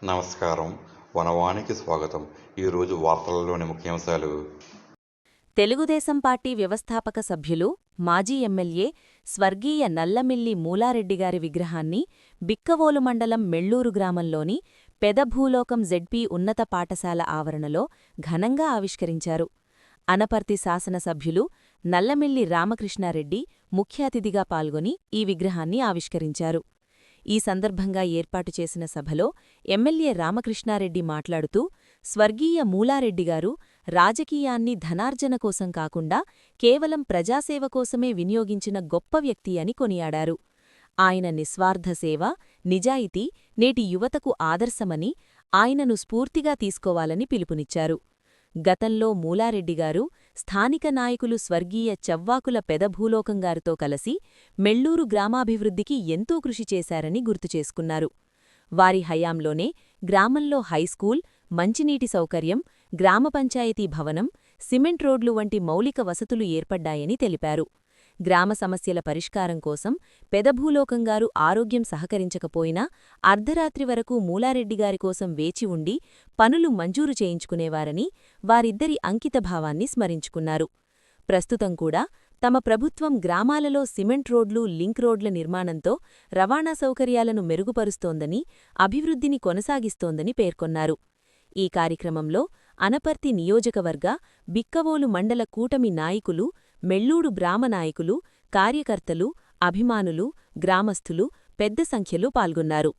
నమస్కారం. వనవానికి స్వాగతం. ఈరోజు వార్తలలోని ముఖ్యాంశాలు. తెలుగుదేశం పార్టీ వ్యవస్థాపక సభ్యులు, మాజీ ఎమ్మెల్యే స్వర్గీయ నల్లమిల్లి మూలారెడ్డిగారి విగ్రహాన్ని బిక్కవోలు మండలం మెళ్ళూరు గ్రామంలోని పెదభూలోకం జెడ్పీ ఉన్నత పాఠశాల ఆవరణలో ఘనంగా ఆవిష్కరించారు. అనపర్తి శాసనసభ్యులు నల్లమిల్లి రామకృష్ణారెడ్డి ముఖ్య అతిథిగా పాల్గొని ఈ విగ్రహాన్ని ఆవిష్కరించారు. ఈ సందర్భంగా ఏర్పాటు చేసిన సభలో ఎమ్మెల్యే రామకృష్ణారెడ్డి మాట్లాడుతూ, స్వర్గీయ మూలారెడ్డిగారు రాజకీయాన్ని ధనార్జన కోసం కాకుండా కేవలం ప్రజాసేవ కోసమే వినియోగించిన గొప్ప వ్యక్తి అని కొనియాడారు. ఆయన నిస్వార్థ సేవ, నిజాయితీ నేటి యువతకు ఆదర్శమని, ఆయనను స్ఫూర్తిగా తీసుకోవాలని పిలుపునిచ్చారు. గతంలో మూలారెడ్డిగారు స్థానిక నాయకులు స్వర్గీయ చవ్వాకుల పెదభూలోకంగారితో కలసి మెళ్ళూరు గ్రామాభివృద్ధికి ఎంతో కృషి చేశారని గుర్తుచేసుకున్నారు. వారి హయాంలోనే గ్రామంలో హైస్కూల్, మంచినీటి సౌకర్యం, గ్రామ పంచాయతీ భవనం, సిమెంట్ రోడ్లు వంటి మౌలిక వసతులు ఏర్పడ్డాయని తెలిపారు. గ్రామ సమస్యల పరిష్కారం కోసం పెదభూలోకంగారు ఆరోగ్యం సహకరించకపోయినా అర్ధరాత్రి వరకు మూలారెడ్డిగారి కోసం వేచి ఉండి పనులు మంజూరు చేయించుకునేవారని వారిద్దరి అంకితభావాన్ని స్మరించుకున్నారు. ప్రస్తుతం కూడా తమ ప్రభుత్వం గ్రామాలలో సిమెంట్ రోడ్లు, లింక్ రోడ్ల నిర్మాణంతో రవాణా సౌకర్యాలను మెరుగుపరుస్తోందని, అభివృద్ధిని కొనసాగిస్తోందని పేర్కొన్నారు. ఈ కార్యక్రమంలో అనపర్తి నియోజకవర్గ, బిక్కవోలు మండల కూటమి నాయకులు, మెళ్ళూరు గ్రామ నాయకులు, కార్యకర్తలు, అభిమానులు, గ్రామస్థులు పెద్ద సంఖ్యలో పాల్గొన్నారు.